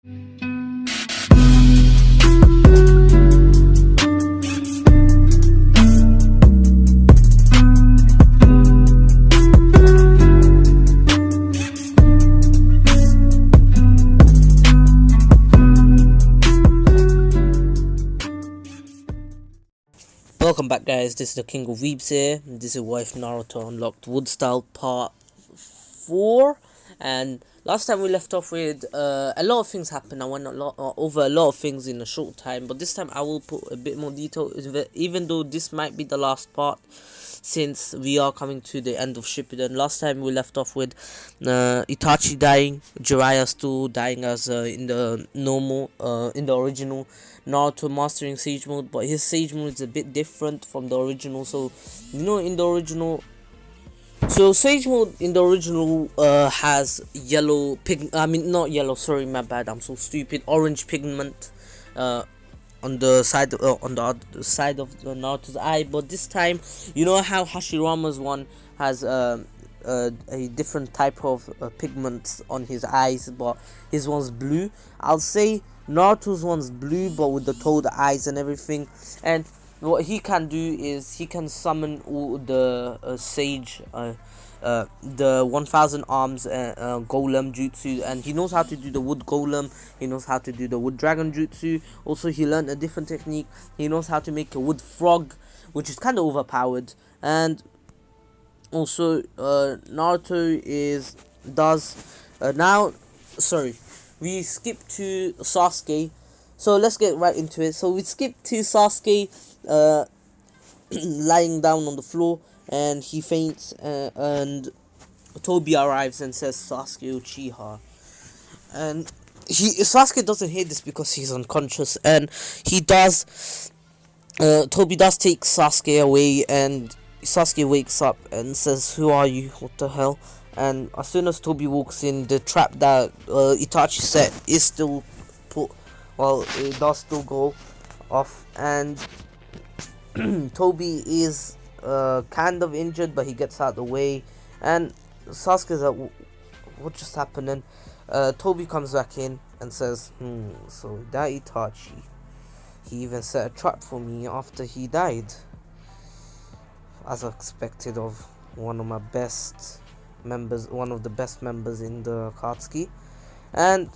Welcome back, guys. This is the King of Weebs here. This is Wife Naruto Unlocked Wood Style Part 4. And last time we left off with a lot of things happened. I went over a lot of things in a short time, but this time I will put a bit more detail, even though this might be the last part, since we are coming to the end of Shippuden. Last time we left off with Itachi dying, Jiraiya still dying as in the original Naruto mastering Sage Mode, but his Sage Mode is a bit different from the original. So, you know, in the original, Sage Mode in the original has yellow not yellow, sorry, my bad, I'm so stupid, orange pigment on the side on the other side of the Naruto's eye. But this time, you know how Hashirama's one has a different type of pigments on his eyes, but his one's blue. I'll say Naruto's one's blue, but with the toad eyes and everything. And what he can do is he can summon all the sage, the 1000 arms golem jutsu, and he knows how to do the wood golem. He knows how to do the wood dragon jutsu. Also, he learned a different technique. He knows how to make a wood frog, which is kind of overpowered. And also, Naruto we skip to Sasuke, so let's get right into it. So we skip to Sasuke lying down on the floor, and he faints, and Tobi arrives and says Sasuke Uchiha. And Sasuke doesn't hear this because he's unconscious, and Tobi does take Sasuke away, and Sasuke wakes up and says, "Who are you? What the hell?" And as soon as Tobi walks in, the trap that Itachi set is still it does still go off, and Tobi is kind of injured, but he gets out of the way, and Sasuke's like, what just happened? And Tobi comes back in and says, so that Itachi, he even set a trap for me after he died, as expected of one of the best members in the Akatsuki. And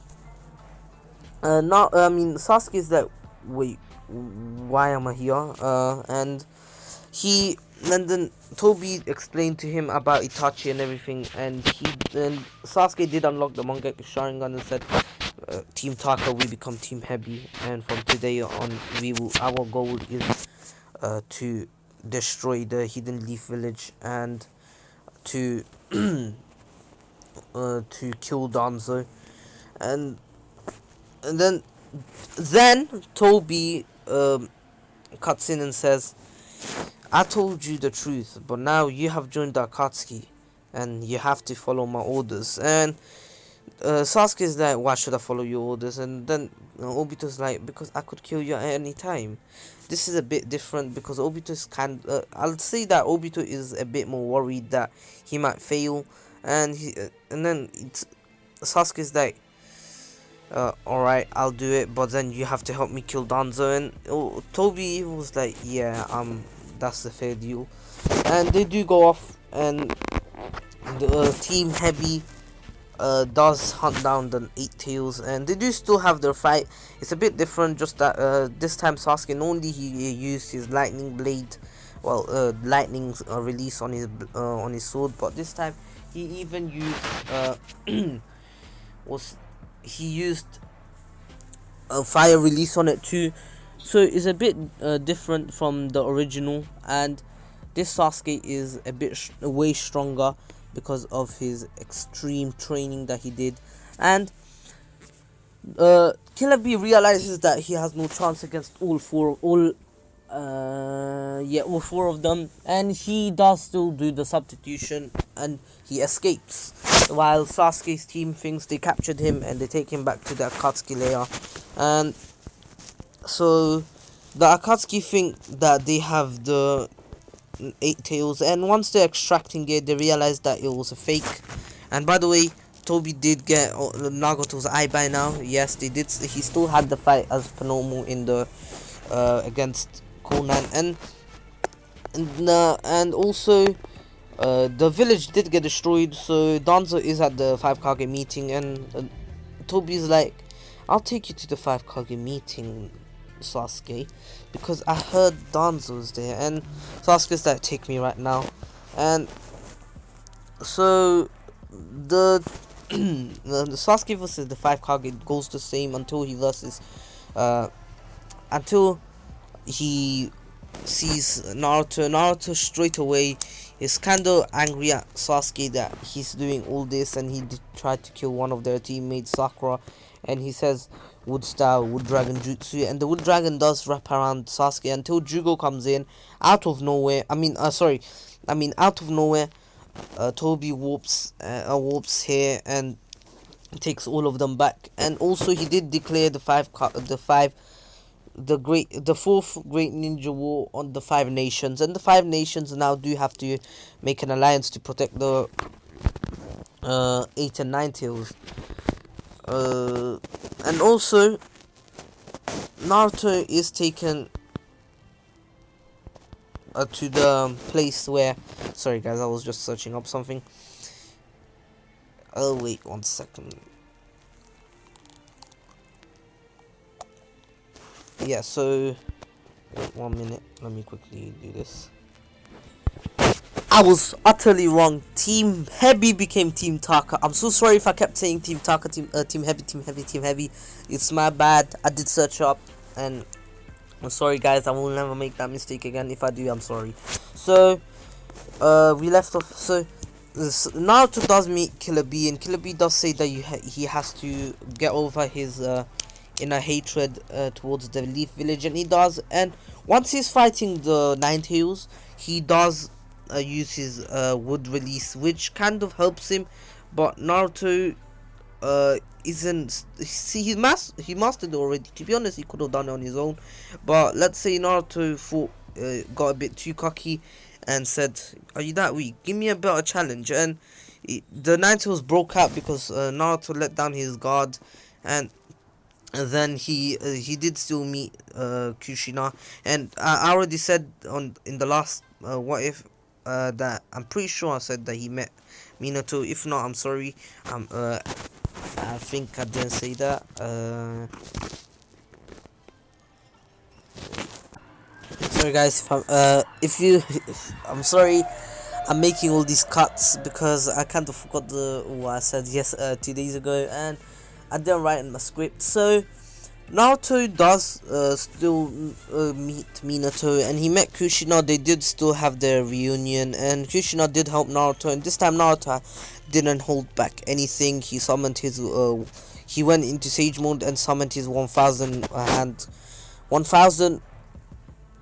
Sasuke is like, wait, why am I here? And then Tobi explained to him about Itachi and everything, and Sasuke did unlock the Mangekyo Sharingan and said, Team Taka, we become Team Heavy, and from today on, our goal is to destroy the Hidden Leaf Village and to kill Danzo. And then Tobi cuts in and says, I told you the truth, but now you have joined the Akatsuki and you have to follow my orders. And Sasuke is like, why should I follow your orders? And then Obito's like, because I could kill you at any time. This is a bit different because Obito's I'll say that Obito is a bit more worried that he might fail, and then Sasuke's like, alright, I'll do it, but then you have to help me kill Danzo. And Tobi was like, yeah, that's the fair deal. And they do go off, and the Team Heavy does hunt down the 8 Tails, and they do still have their fight. It's a bit different, just that this time Sasuke only he used his lightning blade, lightning release on his sword, but this time he even used a fire release on it too. So it's a bit different from the original, and this Sasuke is a bit way stronger because of his extreme training that he did. And Killer Bee realizes that he has no chance against all four of them, and he does still do the substitution, and he escapes, while Sasuke's team thinks they captured him and they take him back to the Akatsuki lair. And so the Akatsuki think that they have the 8 Tails, and once they're extracting it, they realize that it was a fake. And by the way, Toby did get Nagato's eye by now. Yes, they did. He still had the fight as per normal in the against Conan, and also the village did get destroyed. So Danzo is at the 5 Kage meeting, and Toby's like, "I'll take you to the 5 Kage meeting, Sasuke, because I heard Danzo's there." And Sasuke's like, "Take me right now." And so the the Sasuke versus the 5 Kage goes the same until he versus until he sees Naruto. Naruto straight away is kind of angry at Sasuke that he's doing all this, and he tried to kill one of their teammates, Sakura, and he says wood style, wood dragon jutsu, and the wood dragon does wrap around Sasuke until Jugo comes in out of nowhere. Out of nowhere. Toby warps here and takes all of them back, and also he did declare the fourth great ninja war on the 5 nations, and the 5 nations now do have to make an alliance to protect the 8 and 9 tails. And also Naruto is taken to the place where, sorry guys, I was just searching up something. Oh wait, 1 second. Yeah, so wait 1 minute, let me quickly do this. I was utterly wrong. Team Heavy became Team Taka. I'm so sorry if I kept saying Team Taka, Team Heavy. It's my bad. I did search up, and I'm sorry guys, I will never make that mistake again. If I do, I'm sorry. So we left off. So Naruto does meet Killer B, and Killer B does say that he has to get over his inner hatred towards the Leaf Village, and he does. And once he's fighting the 9 tails, he does use his wood release, which kind of helps him, but Naruto isn't. See, he mastered it already. To be honest, he could have done it on his own, but let's say Naruto got a bit too cocky and said, "Are you that weak? Give me a better challenge." And the 9 tails broke out because Naruto let down his guard, and then he did still meet Kushina. And I already said in the last what if that I'm pretty sure I said that he met Minato. If not, I'm sorry. I think I didn't say that. Sorry guys, I'm sorry. I'm making all these cuts because I kind of forgot what I said 2 days ago, and I didn't write in my script. So Naruto does still meet Minato, and he met Kushina. They did still have their reunion, and Kushina did help Naruto, and this time Naruto didn't hold back anything. He summoned his he went into Sage mode and summoned his 1000 hand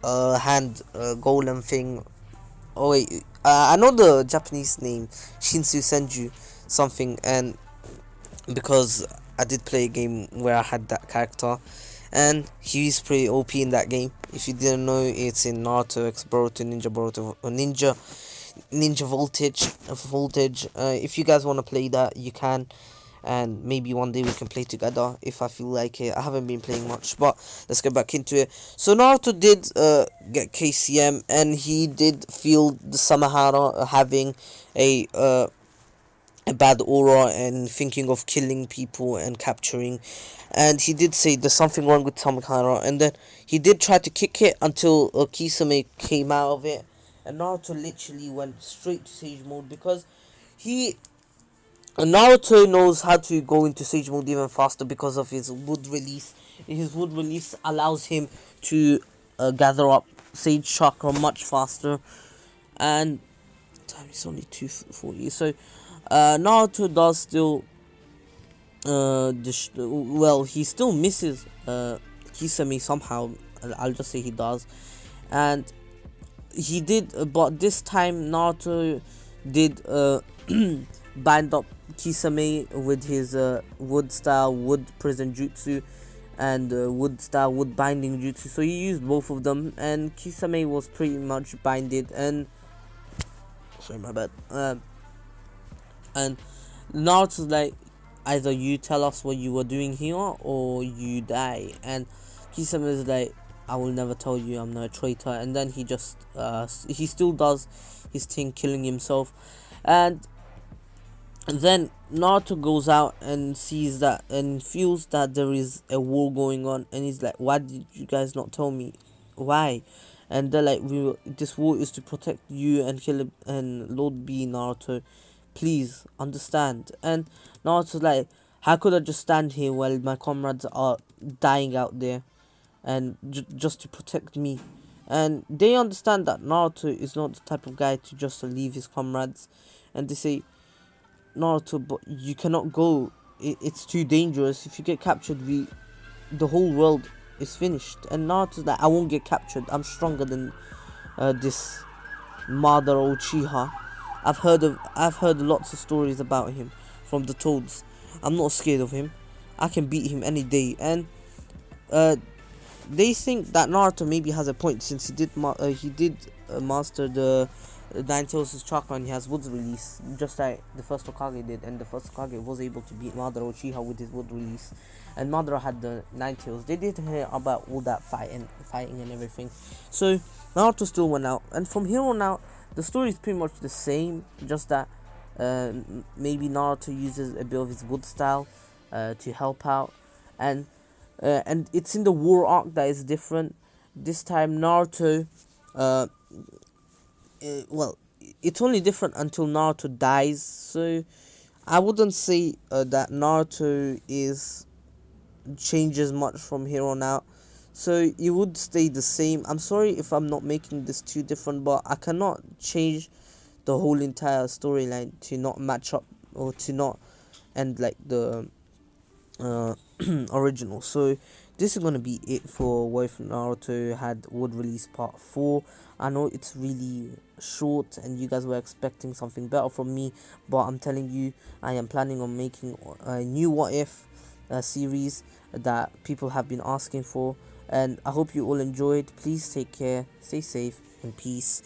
golem thing. Oh wait, I know the Japanese name, Shinsu Senju something, and because I did play a game where I had that character, and he's pretty OP in that game. If you didn't know, it's in Naruto X Boruto Ninja Voltage. If you guys want to play that, you can, and maybe one day we can play together if I feel like it. I haven't been playing much, but let's get back into it. So Naruto did get KCM, and he did feel the Samahara having a bad aura and thinking of killing people and capturing, and he did say there's something wrong with Samahara, and then he did try to kick it until Kisame came out of it, and Naruto literally went straight to Sage mode because Naruto knows how to go into Sage mode even faster because of his wood release. His wood release allows him to gather up Sage chakra much faster, and time is only 2:40. So Naruto does still he still misses Kisame somehow. I'll just say he does, and he did, but this time Naruto did bind up Kisame with his wood style wood prison jutsu and wood style wood binding jutsu. So he used both of them, and Kisame was pretty much binded. And sorry, my bad. And Naruto's like, either you tell us what you were doing here or you die. And Kisame is like, I will never tell you, I'm not a traitor. And then he just he still does his thing, killing himself. And then Naruto goes out and sees that and feels that there is a war going on, and he's like, why did you guys not tell me? Why? And they're like, this war is to protect you and kill and Lord B, Naruto, please understand. And Naruto's like, how could I just stand here while my comrades are dying out there, and just to protect me? And they understand that Naruto is not the type of guy to just leave his comrades, and they say, Naruto, but you cannot go. It's too dangerous. If you get captured, the whole world is finished. And Naruto's like, I won't get captured. I'm stronger than this Madara Uchiha. I've heard lots of stories about him from the Toads. I'm not scared of him. I can beat him any day. And they think that Naruto maybe has a point, since he did master the Nine Tails' chakra, and he has Wood's release, just like the first Hokage did, and the first Hokage was able to beat Madara Uchiha with his Wood release, and Madara had the Nine Tails. They did hear about all that fighting and everything. So Naruto still went out, and from here on out, the story is pretty much the same, just that maybe Naruto uses a bit of his Wood style to help out, and it's in the war arc that is different. This time Naruto well, it's only different until Naruto dies, so I wouldn't say that Naruto changes much from here on out, so it would stay the same. I'm sorry if I'm not making this too different, but I cannot change the whole entire storyline to not match up or to not end like the original. So this is gonna be it for What If Naruto Had Would Release Part 4. I know it's really short and you guys were expecting something better from me, but I'm telling you, I am planning on making a new What If series that people have been asking for, and I hope you all enjoyed. Please take care, stay safe, and peace.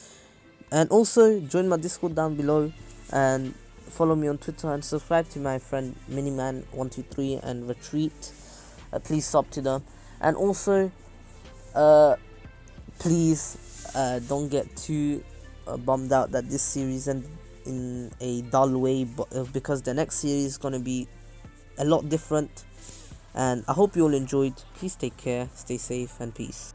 And also join my Discord down below, and follow me on Twitter, and subscribe to my friend Miniman123 and Retreat. Please sub to them, and also please don't get too bummed out that this series ended in a dull way, but because the next series is going to be a lot different. And I hope you all enjoyed. Please take care, stay safe, and peace.